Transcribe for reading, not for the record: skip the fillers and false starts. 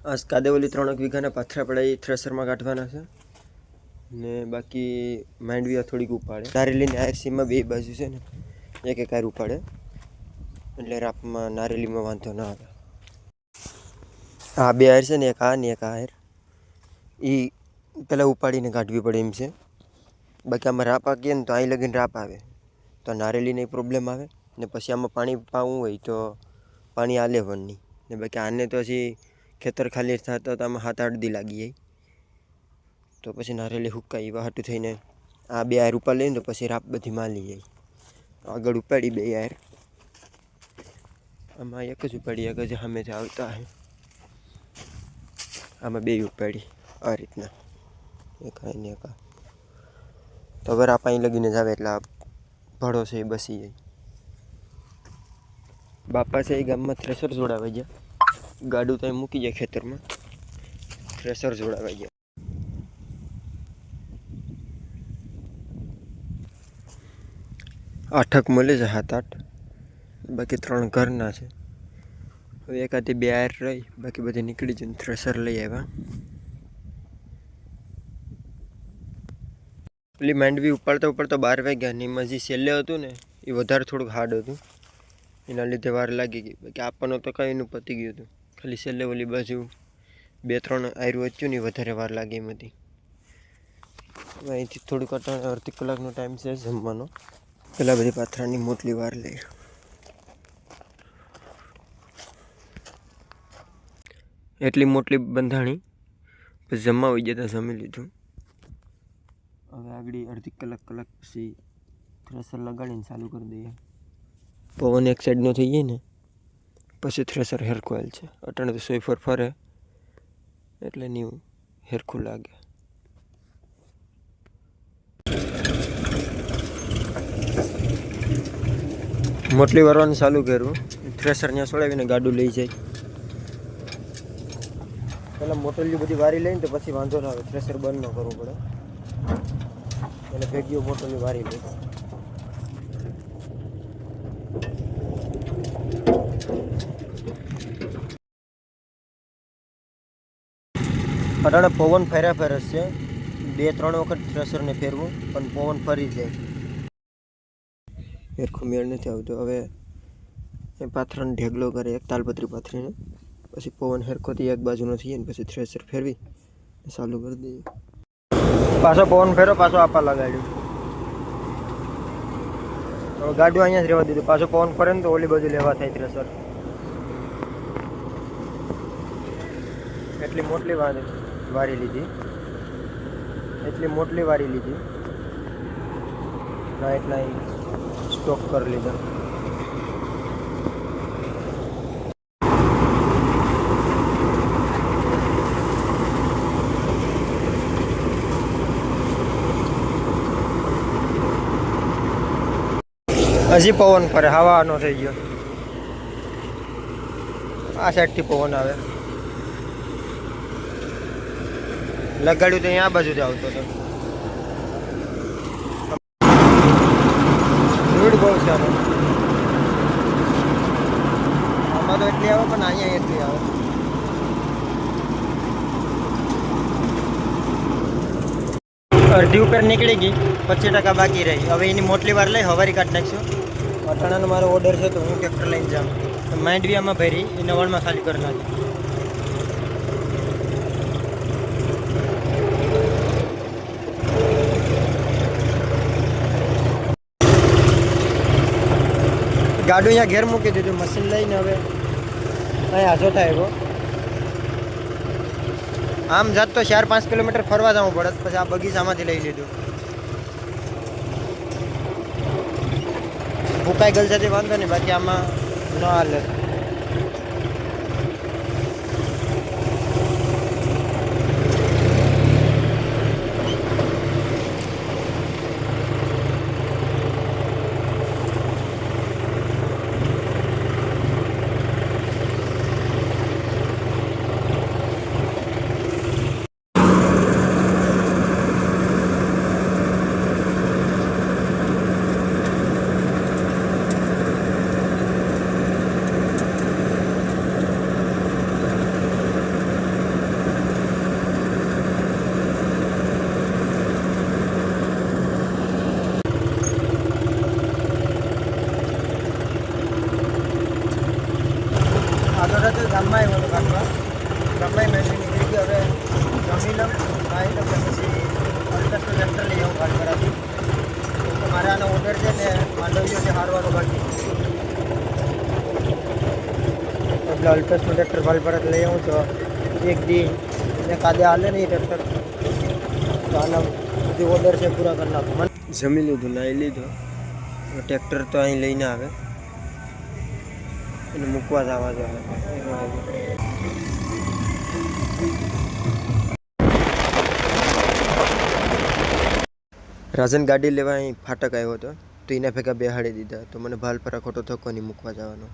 આ કાદેવલી 3 વીઘાના પાથરા પડાઈ થ્રેસરમાં કાઢવાના છે ને બાકી માંડવી થોડીક ઉપાડે. નારેલીની આરસીમાં બે બાજુ છે ને એક એક આર ઉપાડે એટલે રાપમાં નારેલીમાં વાંધો ના આવે. આ બે આર છે ને એક આ ને એક આ આર એ પહેલાં ઉપાડીને કાઢવી પડે એમ છે. બાકી આમાં રાપ આકીએ ને તો અહીં લગીને રાપ આવે તો નારેલીને પ્રોબ્લેમ આવે ને પછી આમાં પાણી પાવું હોય તો પાણી આ લેવનની ને બાકી આને તો હજી ખેતર ખાલી થતા તો આમાં 7-8 દી લાગી જાય તો પછી નારેલી હુકાઈ એવા હાટું થઈને આ બે આર ઉપર લઈને તો પછી રાપ બધી માલી જાય. આગળ ઉપાડી બે આર, આમાં એક જ ઉપાડી, એક જ સામેથી આવતા હે. આમાં બે ઉપાડી આ રીતના એક આ ને એક આ. તો હવે રાપ અહીં લગીને જ આવે એટલે આ ભડો છે એ બસી જાય. બાપા છે એ ગામમાં થ્રેસર જોડાવાઈ ગયા, ગાડું તો મૂકી જાય ખેતરમાં, થ્રેસર જોડાવાઈ ગયા. આઠક મળે છે 7-8, બાકી 3 ઘરના છે. હવે એકાદી બે આર રહી, બાકી બધી નીકળી જઈને થ્રેસર લઈ આવ્યા. પેલી માંડવી ઉપાડતા 12 વાગ્યા ને એમાં જે છેલ્લે હતું ને એ વધારે થોડુંક હાર્ડ હતું એના લીધે વાર લાગી ગઈ. બાકી આપણને તો કંઈ એનું પતી ગયું હતું, ખાલી છેલ્લે ઓલી બાજુ 2-3 આયરું વચ્ચું ને વધારે વાર લાગી એમ હતી. હવે અહીંથી થોડુંક અડધી કલાકનો ટાઈમ છે જમવાનો. પેલા બધી પાથરાની મોટલી વાર લઈ એટલી મોટલી બંધાણી પછી જમવા હોઈ જતા જમી લીધું. હવે આગળ અડધી કલાક પછી થ્રેસર લગાડીને ચાલુ કરી દઈએ. પવન એક સાઈડનો થઈ જાય ને પછી થ્રેસર હેરખું છે. અટાણે તો સોયફર ફરે એટલે નહીં હેરખું લાગે. મોટલી વારવાનું ચાલુ કર્યું, થ્રેસર ત્યાં સોડાવીને ગાડું લઈ જાય. પહેલાં મોટલી બધી વારી લઈને તો પછી વાંધો ના આવે, થ્રેસર બંધ ન કરવું પડે એટલે ભેગીઓ મોટલી વારી લે. અટાણે પવન ફેરા ફેરસ છે, 2-3 વખત થ્રેસરને ફેરવું પણ પવન ફરી જાય, હેરખું મેળ નથી આવતો. હવે એ પાથરાને ઢેગલો કરે એક તાલપત્રી પાથરીને, પછી પવન હેરખોથી એક બાજુનો થઈએ ને પછી થ્રેસર ફેરવી ચાલુ કરી દઈએ. પાછો પવન ફેરો, પાછો આપા લગાડ્યું. હવે ગાડું અહીંયા જ રહેવા દીધું, પાછો પવન ફરે ને તો ઓલી બાજુ લેવા થાય થ્રેસર. એટલી મોટલી વારી લીધી, એટલી મોટલી વારી લીધી ના એટલા સ્ટોક કરી લીધા. હજી પવન ફરે, હવાનો થઈ ગયો. આ સાઈડથી પવન આવે, લગાડ્યું તો અહીંયા આ બાજુથી આવતો હતો. ધૂળ બહુ છે આમાં તો એટલી આવે પણ અહીંયા એટલી આવે. અડધી ઉપર નીકળી ગઈ, 25% બાકી રહી. હવે એની મોટલી વાર લઈ હવારી કાઢી નાખશું. અટાણાનો મારો ઓર્ડર છે તો હું ટ્રેક્ટર લઈને જાઉં. માંડવીયામાં ભરી એ નવણમાં ખાલી કરી નાખી. ગાડું અહીંયા ઘેર મૂકી દીધું, મશીન લઈને હવે અહીંયા હાજો થાય એવો. આમ જાત તો 4-5 કિલોમીટર ફરવા જવું પડે, પછી આ બગીચામાંથી લઈ લીધું. ભૂકાઈ ગલ જતી વાંધો નહીં, બાકી આમાં ન હાલે. ગામમાં આવ્યો હતો કાઢવા. ગામમાં મેળવી નીકળી ગયો. હવે જમી લઉં ખાઈ લઉં પછી અલ્ટ્રાસનો ટ્રેક્ટર લઈ આવું ભાલપરાથી. તો મારે આનો ઓર્ડર છે ને માંડવીઓ છે હારવાનો બાકી, એટલે અલ્ટ્રાસનું ટ્રેક્ટર ભાલપરાથી લઈ આવું. તો એક દી એકાદે હાલે નહીં ટ્રેક્ટર, તો આના બધી ઓર્ડર છે પૂરા કરી નાખો. જમી લીધું, નાહી લીધો. ટ્રેક્ટર તો અહીં લઈને આવે એને મૂકવા જવા જોઈએ. રાજન ગાડી લેવા અહીં ફાટક આવ્યો હતો, તો એના ભેગા બેહાડી દીધા. તો મને ભાલપરા ખોટો ધક્કો નહીં મૂકવા જવાનો.